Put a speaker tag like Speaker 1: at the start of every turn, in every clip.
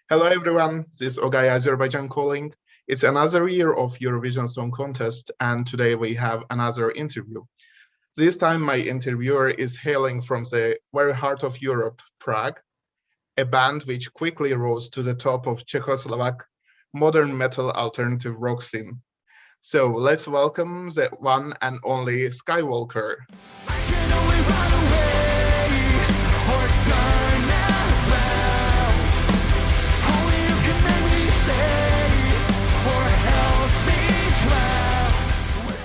Speaker 1: Hello everyone, this is OGAE Azerbaijan calling. It's another year of Eurovision Song Contest, and today we have another interview. This time my interviewer is hailing from the very heart of Europe, Prague, a band which quickly rose to the top of Czechoslovak modern metal alternative rock scene. So let's welcome the one and only Skywalker.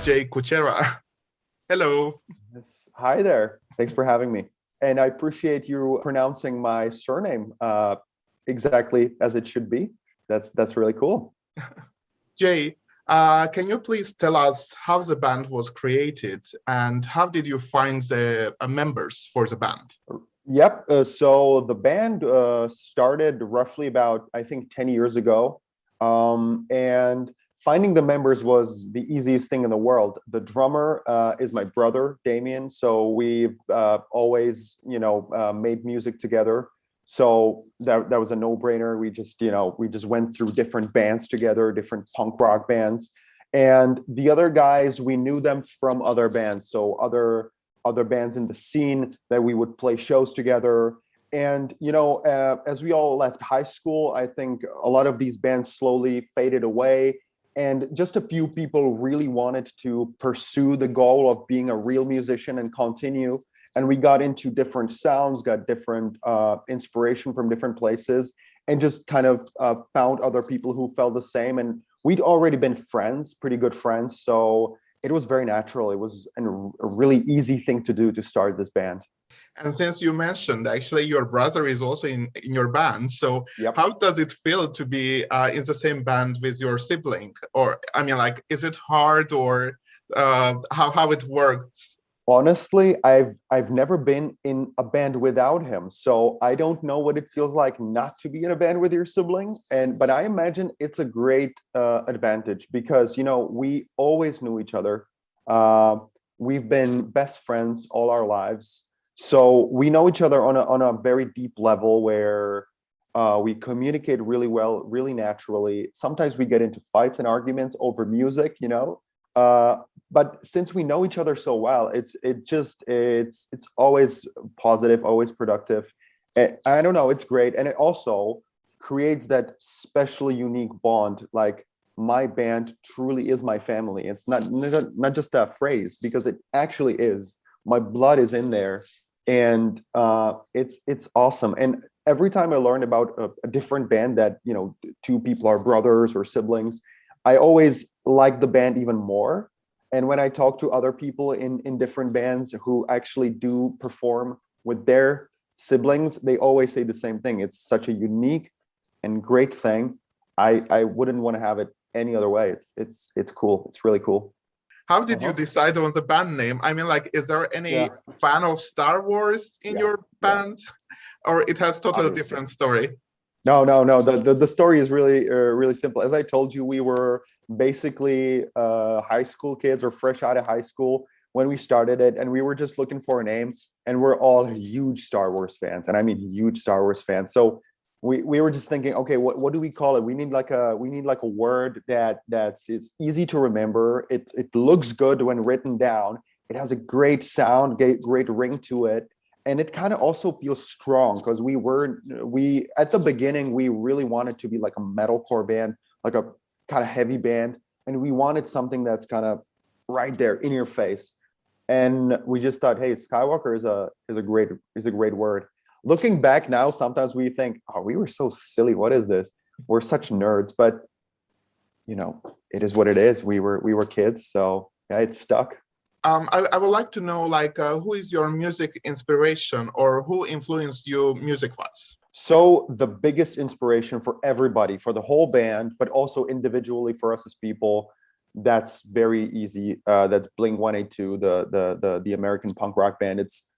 Speaker 1: Jay Kuchera. Hello.
Speaker 2: Yes. Hi there. Thanks for having me. And I appreciate you pronouncing my surname exactly as it should be. That's really cool.
Speaker 1: Jay, can you please tell us how the band was created and how did you find the members for the band?
Speaker 2: Yep. So the band started roughly about, I think, 10 years ago. And finding the members was the easiest thing in the world. The drummer is my brother, Damien. So we've always, made music together. So that was a no-brainer. We just went through different bands together, different punk rock bands. And the other guys, we knew them from other bands. So other bands in the scene that we would play shows together. And, as we all left high school, I think a lot of these bands slowly faded away. And just a few people really wanted to pursue the goal of being a real musician and continue. And we got into different sounds, got different inspiration from different places, and just kind of found other people who felt the same. And we'd already been friends, pretty good friends. So it was very natural. It was a really easy thing to do to start this band.
Speaker 1: And since you mentioned, actually, your brother is also in your band. So
Speaker 2: Yep.
Speaker 1: How does it feel to be in the same band with your sibling? Or, is it hard or how it works?
Speaker 2: Honestly, I've never been in a band without him. So I don't know what it feels like not to be in a band with your sibling. But I imagine it's a great advantage because, we always knew each other. We've been best friends all our lives. So we know each other on a very deep level where we communicate really well, really naturally. Sometimes we get into fights and arguments over music, but since we know each other so well, it's always positive, always productive. I don't know, it's great. And it also creates that specially unique bond. Like my band truly is my family. It's not just a phrase, because it actually is. My blood is in there. And it's awesome. And every time I learn about a different band that, two people are brothers or siblings, I always like the band even more. And when I talk to other people in different bands who actually do perform with their siblings, they always say the same thing. It's such a unique and great thing. I wouldn't want to have it any other way. It's cool. It's really cool.
Speaker 1: How did you decide on the band name? Is there any fan of Star Wars in your band? Or it has totally
Speaker 2: Obviously.
Speaker 1: different story?
Speaker 2: No. The story is really simple. As I told you, we were basically high school kids or fresh out of high school when we started it, and we were just looking for a name. And we're all huge Star Wars fans, and I mean huge Star Wars fans. So we were just thinking, okay, what do we call it? We need like a word that's easy to remember. It looks good when written down. It has a great sound, great ring to it. And it kind of also feels strong because we at the beginning, we really wanted to be like a metalcore band, like a kind of heavy band. And we wanted something that's kind of right there in your face. And we just thought, hey, Skywalker is a great word. Looking back now, sometimes we think, oh, we were so silly. What is this? We're such nerds, but it is what it is. We were kids, so yeah, it stuck.
Speaker 1: I would like to know, who is your music inspiration or who influenced you music-wise?
Speaker 2: So the biggest inspiration for everybody, for the whole band, but also individually for us as people, that's very easy. That's Blink-182, the American punk rock band. It's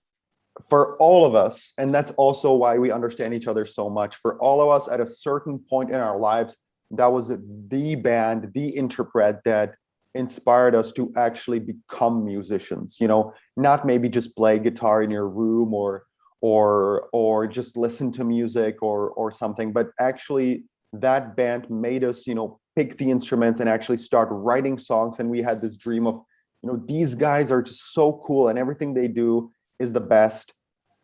Speaker 2: for all of us, and that's also why we understand each other so much. For all of us, at a certain point in our lives, that was the band, the interpret that inspired us to actually become musicians. Not maybe just play guitar in your room or or just listen to music or something. But actually that band made us, pick the instruments and actually start writing songs. And we had this dream of, these guys are just so cool and everything they do is the best.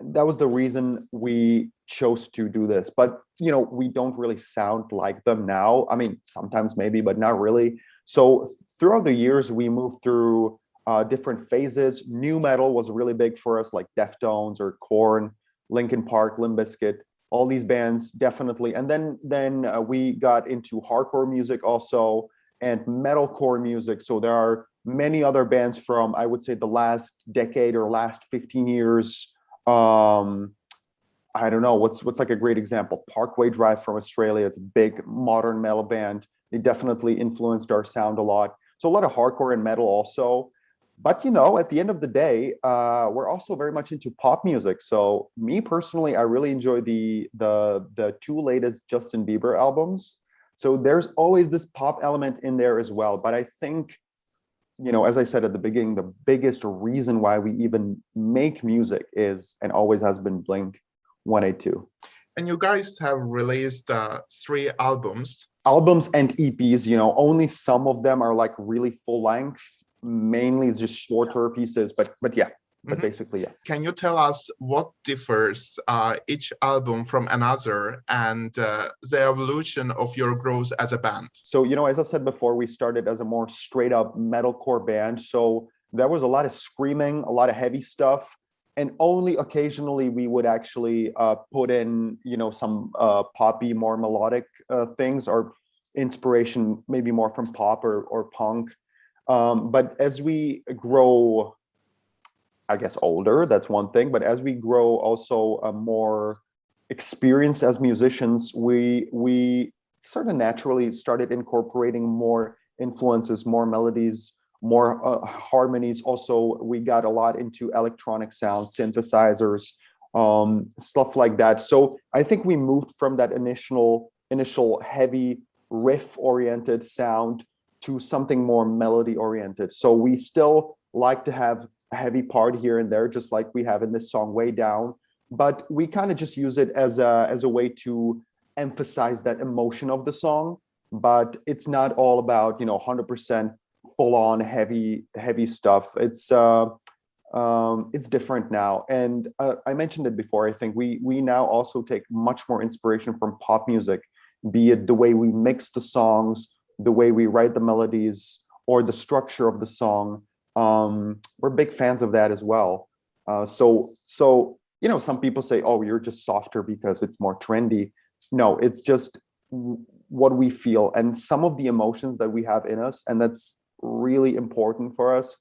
Speaker 2: That was the reason we chose to do this. But, we don't really sound like them now. I mean, sometimes maybe, but not really. So throughout the years, we moved through different phases. New metal was really big for us, like Deftones or Korn, Linkin Park, Limp Bizkit, all these bands, definitely. And then we got into hardcore music also and metalcore music. So there are many other bands from, I would say, the last decade or last 15 years. I don't know, what's like a great example? Parkway Drive from Australia. It's a big modern metal band. They definitely influenced our sound a lot. So a lot of hardcore and metal also. But, at the end of the day, we're also very much into pop music. So me personally, I really enjoy the two latest Justin Bieber albums. So there's always this pop element in there as well. But I think, as I said at the beginning, the biggest reason why we even make music is and always has been Blink 182.
Speaker 1: And you guys have released 3 albums.
Speaker 2: Albums and EPs, only some of them are like really full length. Mainly it's just shorter pieces, but yeah, but basically, yeah.
Speaker 1: Can you tell us what differs each album from another and the evolution of your growth as a band?
Speaker 2: So, as I said before, we started as a more straight up metalcore band. So there was a lot of screaming, a lot of heavy stuff. And only occasionally we would actually put in, some poppy, more melodic things or inspiration, maybe more from pop or punk. But as we grow, I guess, older, that's one thing. But as we grow also more experienced as musicians, we sort of naturally started incorporating more influences, more melodies, more harmonies. Also, we got a lot into electronic sounds, synthesizers, stuff like that. So I think we moved from that initial heavy riff-oriented sound to something more melody-oriented. So we still like to have a heavy part here and there, just like we have in this song Way Down, but we kind of just use it as a way to emphasize that emotion of the song. But it's not all about 100% full-on heavy stuff. It's different now, and I mentioned it before. I think we now also take much more inspiration from pop music, be it the way we mix the songs, the way we write the melodies, or the structure of the song. We're big fans of that as well. So some people say, oh, you're just softer because it's more trendy. No, it's just what we feel and some of the emotions that we have in us, and that's really important for us.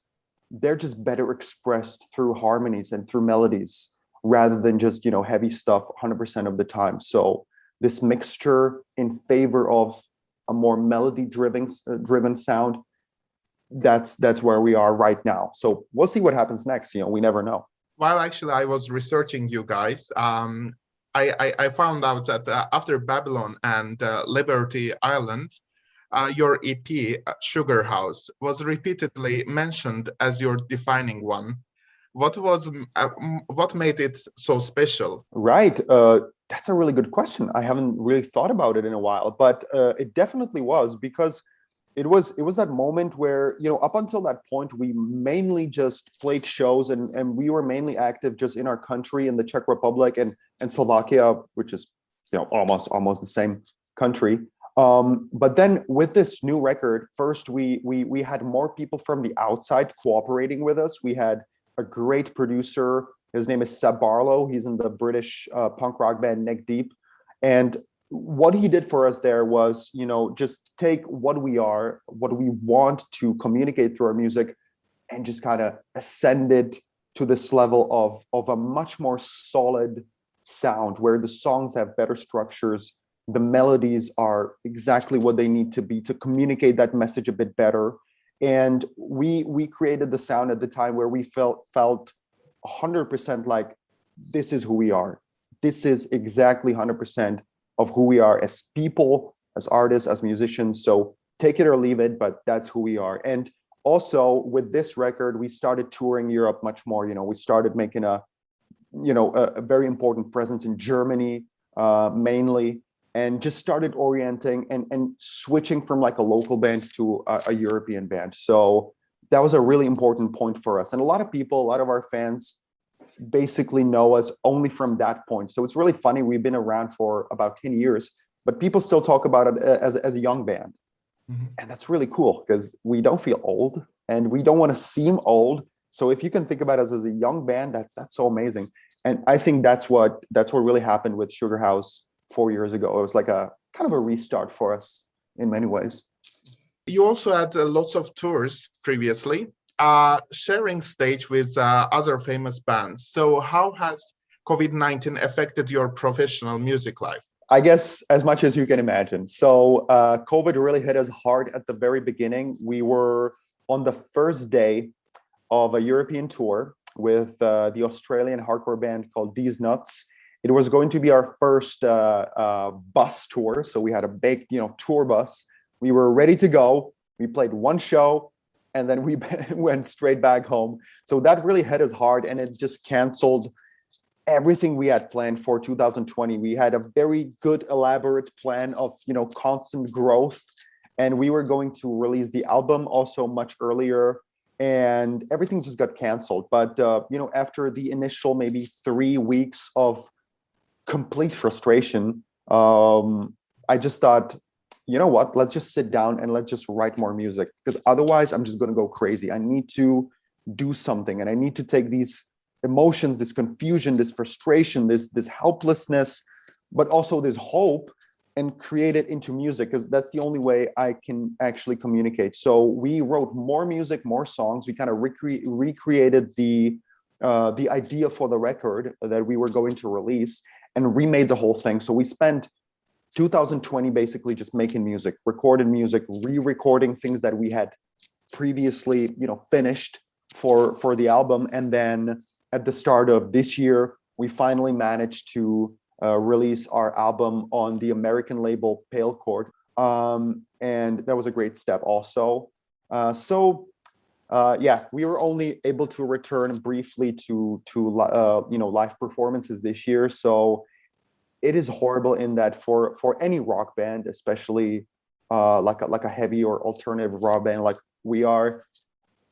Speaker 2: They're just better expressed through harmonies and through melodies rather than just heavy stuff 100% of the time. So this mixture in favor of a more melody driven sound, that's where we are right now. So we'll see what happens next. We never know.
Speaker 1: While actually I was researching you guys, I found out that after Babylon and Liberty Island, your EP Sugar House was repeatedly mentioned as your defining one. What made it so special?
Speaker 2: Right. That's a really good question. I haven't really thought about it in a while, but it definitely was, because it was that moment where, up until that point, we mainly just played shows and we were mainly active just in our country, in the Czech Republic and Slovakia, which is, almost the same country. But then with this new record, first we had more people from the outside cooperating with us. We had a great producer. His name is Seb Barlow. He's in the British punk rock band Neck Deep. And what he did for us there was, just take what we are, what we want to communicate through our music, and just kind of ascend it to this level of a much more solid sound where the songs have better structures. The melodies are exactly what they need to be to communicate that message a bit better. And we created the sound at the time where we felt 100% like this is who we are. This is exactly 100% of who we are as people, as artists, as musicians. So take it or leave it, but that's who we are. And also with this record, we started touring Europe much more. We started making a a very important presence in Germany, mainly, and just started orienting and switching from like a local band to a European band. So that was a really important point for us. And a lot of people, a lot of our fans basically know us only from that point. So it's really funny. We've been around for about 10 years, but people still talk about it as a young band.
Speaker 1: Mhm.
Speaker 2: And that's really cool because we don't feel old and we don't want to seem old. So if you can think about us as a young band, that's so amazing. And I think that's what really happened with Sugar House 4 years ago. It was like a kind of a restart for us in many ways.
Speaker 1: You also had lots of tours previously, sharing stage with other famous bands. So how has COVID-19 affected your professional music life?
Speaker 2: I guess as much as you can imagine. So COVID really hit us hard at the very beginning. We were on the first day of a European tour with the Australian hardcore band called These Nuts. It was going to be our first bus tour. So we had a big, tour bus. We were ready to go. We played one show and then we went straight back home. So that really hit us hard and it just canceled everything we had planned for 2020. We had a very good, elaborate plan of, constant growth. And we were going to release the album also much earlier. And everything just got canceled. But, after the initial maybe 3 weeks of complete frustration, I just thought, you know what, let's just sit down and let's just write more music, because otherwise I'm just going to go crazy. I need to do something and I need to take these emotions, this confusion, this frustration, this helplessness, but also this hope, and create it into music, because that's the only way I can actually communicate. So we wrote more music, more songs. We kind of recreated the idea for the record that we were going to release and remade the whole thing. So we spent 2020 basically just making music, recorded music, re-recording things that we had previously, finished for the album. And then at the start of this year, we finally managed to release our album on the American label Pale Chord. And that was a great step also. We were only able to return briefly to live performances this year. So it is horrible in that for any rock band, especially like a heavy or alternative rock band like we are,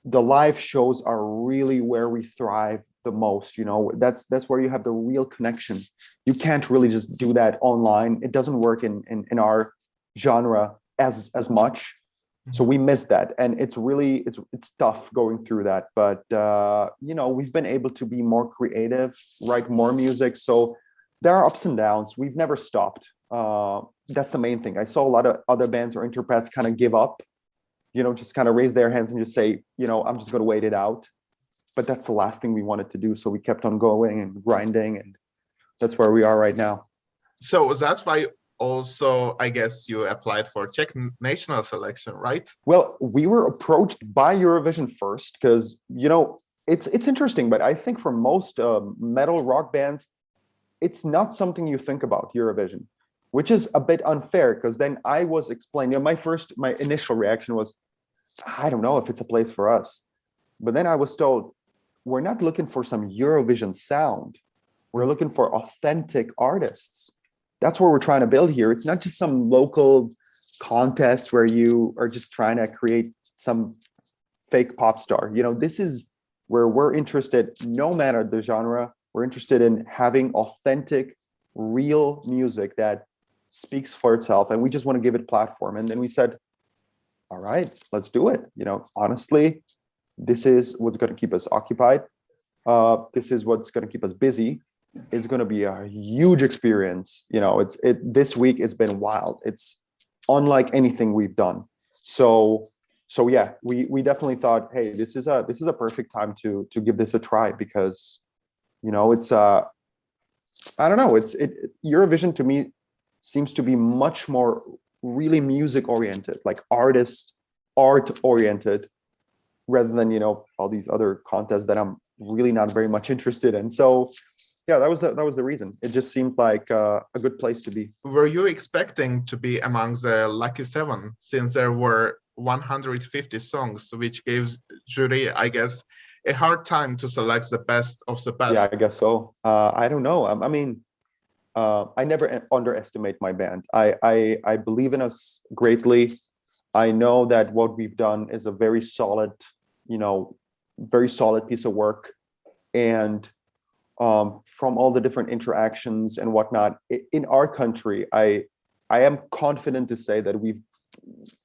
Speaker 2: the live shows are really where we thrive the most. That's where you have the real connection. You can't really just do that online. It doesn't work in our genre as much. So we miss that, and it's tough going through that. But we've been able to be more creative, write more music. So there are ups and downs. We've never stopped. That's the main thing. I saw a lot of other bands or interprets kind of give up, just kind of raise their hands and just say, I'm just going to wait it out. But that's the last thing we wanted to do. So we kept on going and grinding, and that's where we are right now.
Speaker 1: So that's why also, I guess, you applied for Czech national selection, right?
Speaker 2: Well, we were approached by Eurovision first because, it's interesting, but I think for most metal rock bands, it's not something you think about, Eurovision, which is a bit unfair, because then I was explaining, my initial reaction was, I don't know if it's a place for us. But then I was told, we're not looking for some Eurovision sound. We're looking for authentic artists. That's what we're trying to build here. It's not just some local contest where you are just trying to create some fake pop star. This is where we're interested, no matter the genre. We're interested in having authentic, real music that speaks for itself, and we just want to give it a platform. And then we said, all right, let's do it. Honestly, this is what's going to keep us occupied. This is what's going to keep us busy. It's going to be a huge experience. This week it's been wild. It's unlike anything we've done. So yeah, we definitely thought, hey, this is a perfect time to give this a try, because it's I don't know, Eurovision to me seems to be much more really music oriented, like art oriented, rather than all these other contests that I'm really not very much interested in. So yeah, that was the reason. It just seemed like a good place to be.
Speaker 1: Were you expecting to be among the lucky 7, since there were 150 songs, which gives jury, I guess, a hard time to select the best of the best?
Speaker 2: Yeah, I guess so. I don't know. I mean, I never underestimate my band. I believe in us greatly. I know that what we've done is a very solid, very solid piece of work. And from all the different interactions and whatnot in our country, I am confident to say that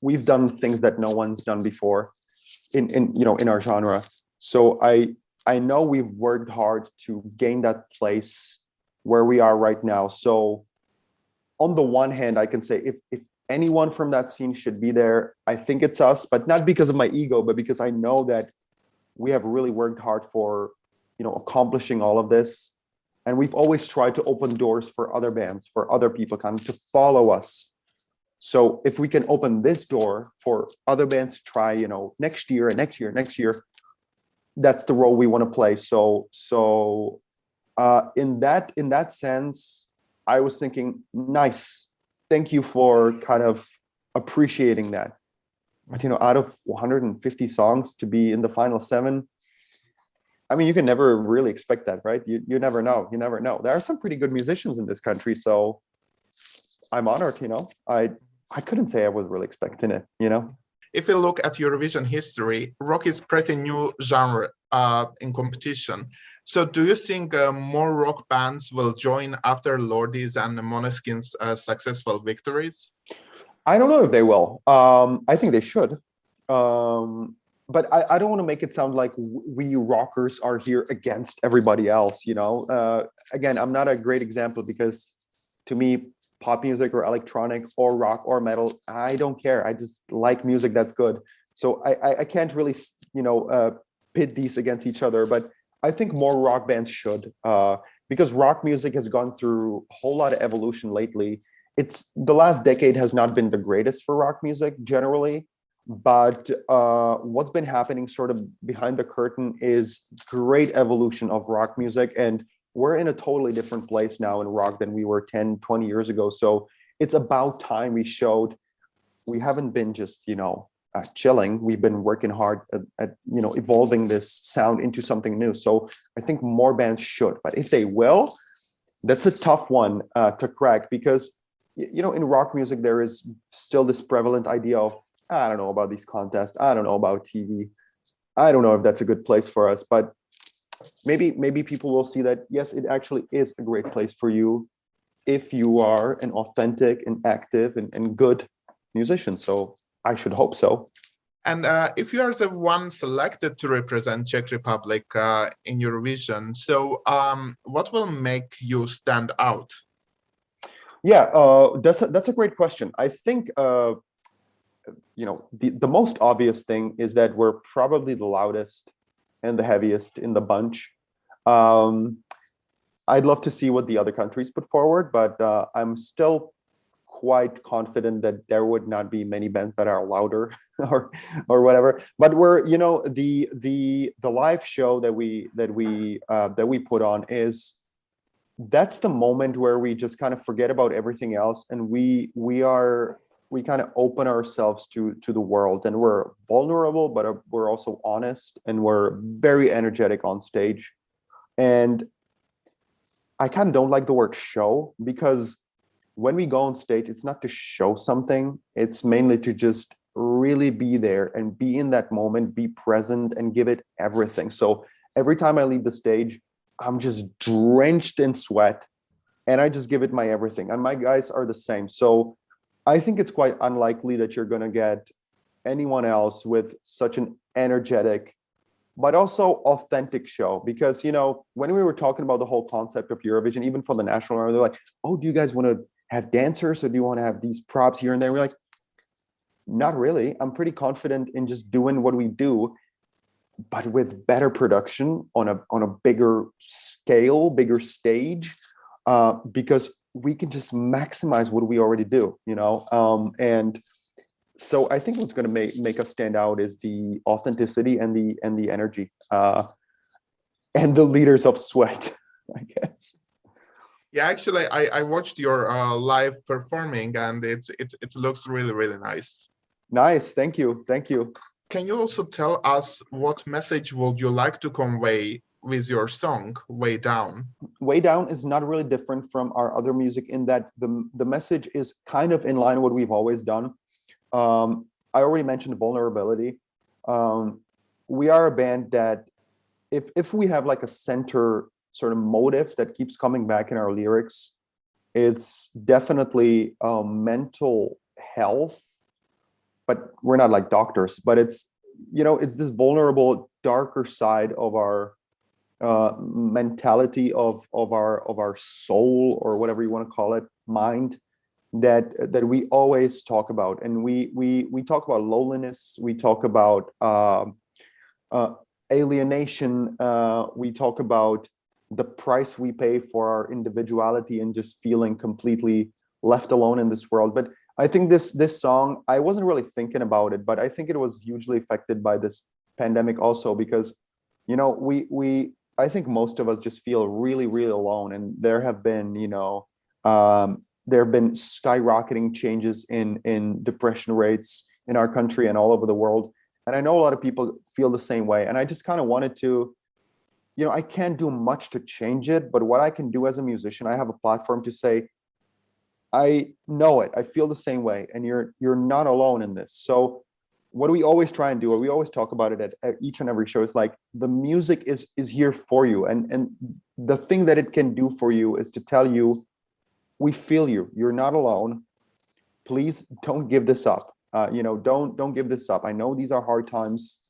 Speaker 2: we've done things that no one's done before in our genre. So I know we've worked hard to gain that place where we are right now. So on the one hand, I can say if anyone from that scene should be there, I think it's us, but not because of my ego, but because I know that we have really worked hard for, accomplishing all of this. And we've always tried to open doors for other bands, for other people kind of to follow us. So if we can open this door for other bands to try, next year and next year, that's the role we want to play. So in that sense, I was thinking, nice. Thank you for kind of appreciating that. But out of 150 songs to be in the final 7, I mean, you can never really expect that, right? You never know. You never know. There are some pretty good musicians in this country, so I'm honored. I couldn't say I was really expecting it.
Speaker 1: If you look at Eurovision history, rock is pretty new genre in competition. So do you think more rock bands will join after Lordi's and Måneskin's successful victories?
Speaker 2: I don't know if they will. I think they should. But I don't want to make it sound like we rockers are here against everybody else. Again, I'm not a great example because to me, pop music or electronic or rock or metal, I don't care. I just like music that's good. So I can't really, pit these against each other. But I think more rock bands should, because rock music has gone through a whole lot of evolution lately. The last decade has not been the greatest for rock music generally, but what's been happening sort of behind the curtain is great evolution of rock music. And we're in a totally different place now in rock than we were 10, 20 years ago. So it's about time we showed we haven't been just, chilling. We've been working hard at evolving this sound into something new. So I think more bands should, but if they will, that's a tough one to crack because, in rock music, there is still this prevalent idea of, I don't know about these contests. I don't know about TV. I don't know if that's a good place for us, but maybe people will see that, yes, it actually is a great place for you if you are an authentic and active and good musician. So I should hope so.
Speaker 1: And if you are the one selected to represent Czech Republic in Eurovision, so what will make you stand out?
Speaker 2: Yeah, that's a great question. I think the most obvious thing is that we're probably the loudest and the heaviest in the bunch. I'd love to see what the other countries put forward, but I'm still quite confident that there would not be many bands that are louder or whatever. But we're the live show that we put on that's the moment where we just kind of forget about everything else and we kind of open ourselves to the world, and we're vulnerable, but we're also honest, and we're very energetic on stage. And I kind of don't like the word show, because when we go on stage, it's not to show something. It's mainly to just really be there and be in that moment, be present and give it everything. So every time I leave the stage, I'm just drenched in sweat and I just give it my everything. And my guys are the same. So I think it's quite unlikely that you're going to get anyone else with such an energetic, but also authentic show. Because, when we were talking about the whole concept of Eurovision, even for the national level, they're like, oh, do you guys want to have dancers or do you want to have these props here and there? We're like, not really. I'm pretty confident in just doing what we do, but with better production on a bigger scale, bigger stage, because we can just maximize what we already do, and so I think what's going to make us stand out is the authenticity and the energy, and the liters of sweat, I guess.
Speaker 1: Yeah, actually, I watched your live performing, and it looks really, really nice.
Speaker 2: Nice, thank you.
Speaker 1: can you also tell us what message would you like to convey with your song, Way Down?
Speaker 2: Way Down is not really different from our other music in that the message is kind of in line with what we've always done. I already mentioned vulnerability. We are a band that if we have like a center sort of motive that keeps coming back in our lyrics, it's definitely mental health, but we're not like doctors, but it's, you know, it's this vulnerable, darker side of our mentality of our soul, or whatever you want to call it, mind, that we always talk about. And we talk about loneliness, we talk about alienation, we talk about the price we pay for our individuality and just feeling completely left alone in this world. But I think this song, I wasn't really thinking about it, but I think it was hugely affected by this pandemic also, because, you know, I think most of us just feel really, really alone. And there have been, you know, there have been skyrocketing changes in depression rates in our country and all over the world. And I know a lot of people feel the same way. And I just kind of wanted to, you know, I can't do much to change it, but what I can do as a musician, I have a platform to say, I know it, I feel the same way, and you're not alone in this. So what we always try and do, or we always talk about it at each and every show, is like, the music is here for you. And the thing that it can do for you is to tell you, we feel you, you're not alone. Please don't give this up. You know, don't give this up. I know these are hard times.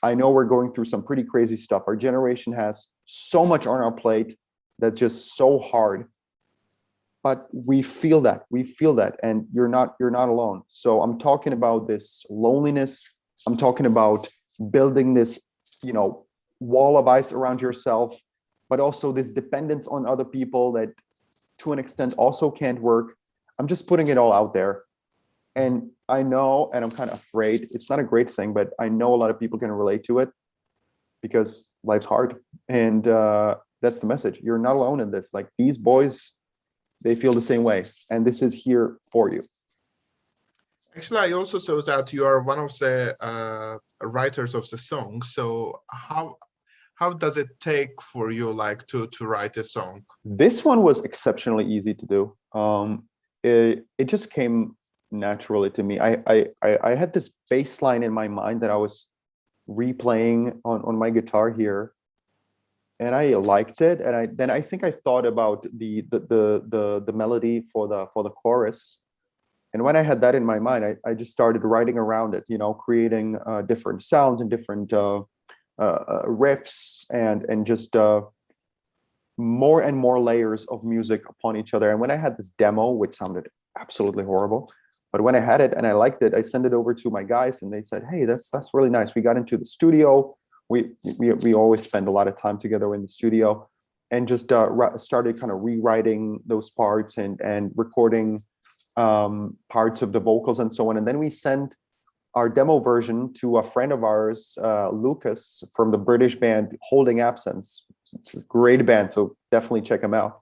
Speaker 2: I know we're going through some pretty crazy stuff. Our generation has so much on our plate that's just so hard. But we feel that, and you're not alone. So I'm talking about this loneliness. I'm talking about building this, you know, wall of ice around yourself, but also this dependence on other people that to an extent also can't work. I'm just putting it all out there. And I know, and I'm kind of afraid, it's not a great thing, but I know a lot of people can relate to it because life's hard. And that's the message. You're not alone in this. Like, these boys, they feel the same way, and this is here for you.
Speaker 1: Actually, I also saw that you are one of the writers of the song. So how does it take for you, like, to write a song?
Speaker 2: This one was exceptionally easy to do. It just came naturally to me. I had this bass line in my mind that I was replaying on my guitar here, and I liked it. And then I think I thought about the melody for the chorus. And when I had that in my mind, I just started writing around it, you know, creating different sounds and different riffs and just more and more layers of music upon each other. And when I had this demo, which sounded absolutely horrible, but when I had it and I liked it, I sent it over to my guys, and they said, "Hey, that's really nice." We got into the studio. We always spend a lot of time together in the studio, and just started kind of rewriting those parts and recording parts of the vocals and so on. And then we sent our demo version to a friend of ours, Lucas, from the British band Holding Absence. It's a great band, so definitely check him out.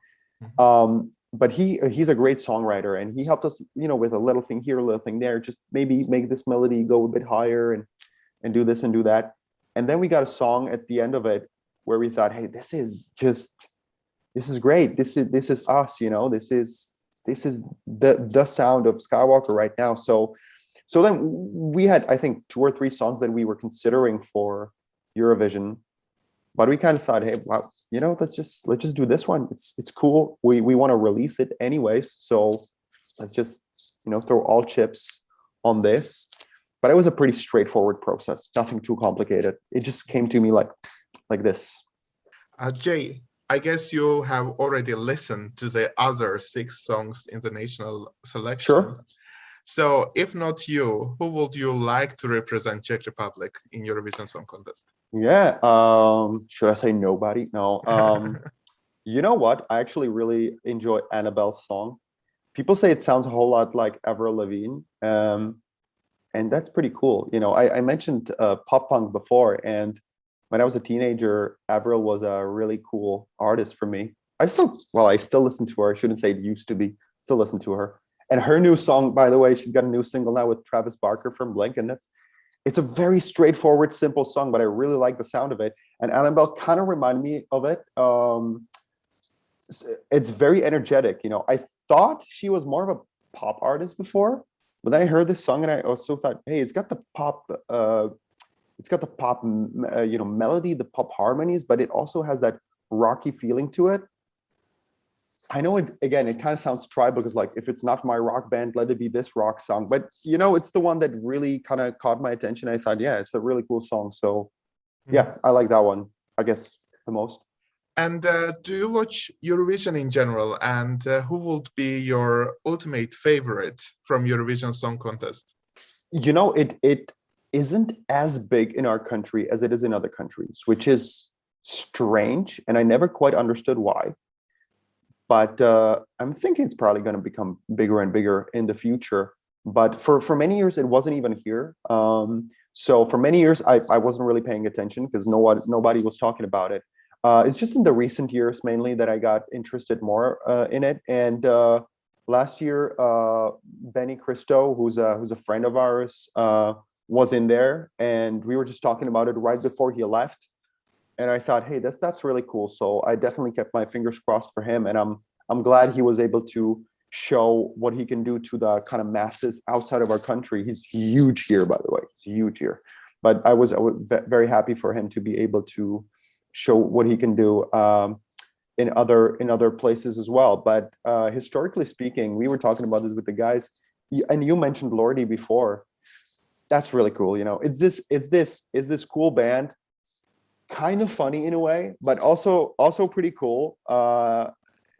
Speaker 2: But he's a great songwriter, and he helped us, you know, with a little thing here, a little thing there, just maybe make this melody go a bit higher and do this and do that. And then we got a song at the end of it where we thought, hey, this is great. This is us, you know, this is the sound of Skywalker right now. So then we had, I think, 2 or 3 songs that we were considering for Eurovision, but we kind of thought, hey, wow, you know, let's just do this one. It's cool. We want to release it anyways, so let's just, you know, throw all chips on this. But it was a pretty straightforward process, nothing too complicated. It just came to me like this.
Speaker 1: Jay, I guess you have already listened to the other 6 songs in the national selection.
Speaker 2: Sure.
Speaker 1: So if not you, who would you like to represent Czech Republic in Eurovision Song Contest?
Speaker 2: Yeah. Should I say nobody? No. You know what? I actually really enjoy Annabelle's song. People say it sounds a whole lot like Avril Lavigne. And that's pretty cool. You know, I mentioned pop punk before, and when I was a teenager, Avril was a really cool artist for me. I still listen to her. I shouldn't say it used to be. Still listen to her. And her new song, by the way, she's got a new single now with Travis Barker from Blink, and It's a very straightforward, simple song, but I really like the sound of it. And Annabelle kind of reminded me of it. It's very energetic. You know, I thought she was more of a pop artist before, but then I heard this song and I also thought, hey, it's got the pop, melody, the pop harmonies, but it also has that rocky feeling to it. I know it, again, it kind of sounds tribal because like, if it's not my rock band, let it be this rock song. But, you know, it's the one that really kind of caught my attention. I thought, yeah, it's a really cool song. So, yeah, I like that one, I guess, the most.
Speaker 1: And do you watch Eurovision in general? And who would be your ultimate favorite from Eurovision Song Contest?
Speaker 2: You know, it isn't as big in our country as it is in other countries, which is strange. And I never quite understood why. But I'm thinking it's probably going to become bigger and bigger in the future. But for many years, it wasn't even here. So for many years, I wasn't really paying attention because nobody was talking about it. It's just in the recent years mainly that I got interested more in it. And last year, Benny Cristo, who's a friend of ours, was in there, and we were just talking about it right before he left. And I thought, hey, that's really cool. So I definitely kept my fingers crossed for him, and I'm glad he was able to show what he can do to the kind of masses outside of our country. He's huge here, by the way. He's huge here. But I was very happy for him to be able to show what he can do in other places as well. But historically speaking, we were talking about this with the guys, and you mentioned Lordi before. That's really cool. You know, it's this cool band, kind of funny in a way, but also pretty cool.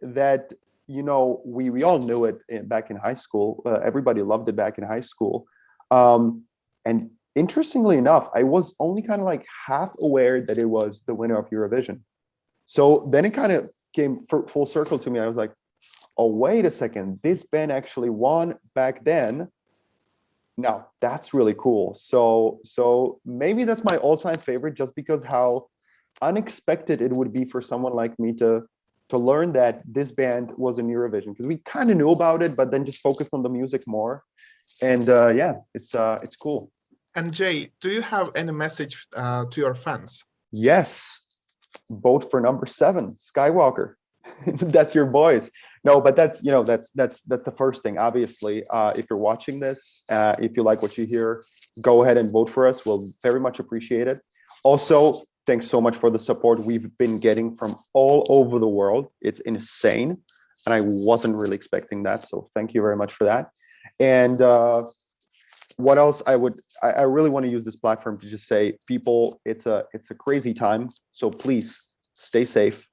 Speaker 2: That, you know, we all knew it back in high school. Everybody loved it back in high school. And interestingly enough, I was only kind of like half aware that it was the winner of Eurovision. So then it kind of came full circle to me. I was like, oh, wait a second, this band actually won back then. Now that's really cool. So maybe that's my all-time favorite, just because how unexpected it would be for someone like me to learn that this band was in Eurovision, because we kind of knew about it, but then just focused on the music more. And yeah, it's cool.
Speaker 1: And Jay, do you have any message to your fans?
Speaker 2: Yes, vote for number 7, Skywalker. That's your boys. No, but that's, you know, that's the first thing. Obviously, if you're watching this, if you like what you hear, go ahead and vote for us. We'll very much appreciate it. Also, thanks so much for the support we've been getting from all over the world. It's insane, and I wasn't really expecting that. So thank you very much for that. And what else? I really want to use this platform to just say, people, it's a crazy time. So please stay safe,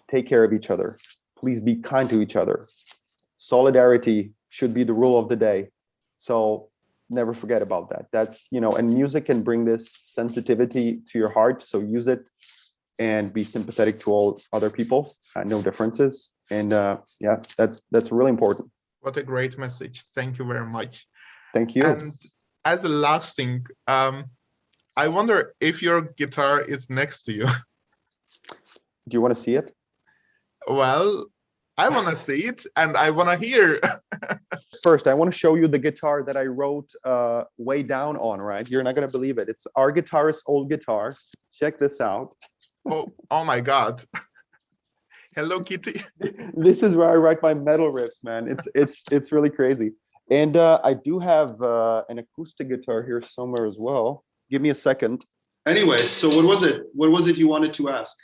Speaker 2: take care of each other. Please be kind to each other. Solidarity should be the rule of the day. So never forget about that. That's, you know, and music can bring this sensitivity to your heart. So use it and be sympathetic to all other people. No differences. And yeah, that's really important.
Speaker 1: What a great message. Thank you very much.
Speaker 2: Thank you.
Speaker 1: And as a last thing, I wonder if your guitar is next to you.
Speaker 2: Do you want to see it?
Speaker 1: Well, I want to see it and I want to hear.
Speaker 2: First, I want to show you the guitar that I wrote Way Down on, right? You're not going to believe it. It's our guitarist's old guitar. Check this out.
Speaker 1: Oh my God. Hello, Kitty.
Speaker 2: This is where I write my metal riffs, man. It's really crazy. And I do have an acoustic guitar here somewhere as well. Give me a second. Anyway, so what was it? What was it you wanted to ask?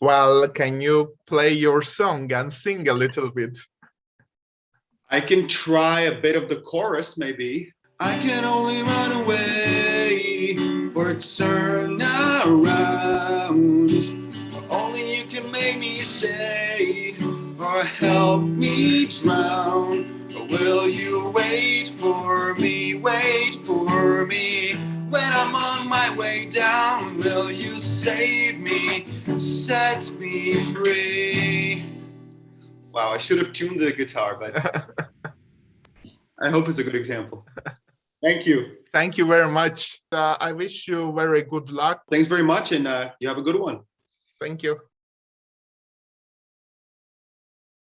Speaker 1: Well, can you play your song and sing a little bit?
Speaker 2: I can try a bit of the chorus, maybe. I can only run away or turn around. Only you can make me stay or help me drown. Will you wait for me, wait for me? When I'm on my way down, will you save me, set me free? Wow, I should have tuned the guitar, but I hope it's a good example. Thank you.
Speaker 1: Thank you very much. I wish you very good luck.
Speaker 2: Thanks very much, and you have a good one.
Speaker 1: Thank you.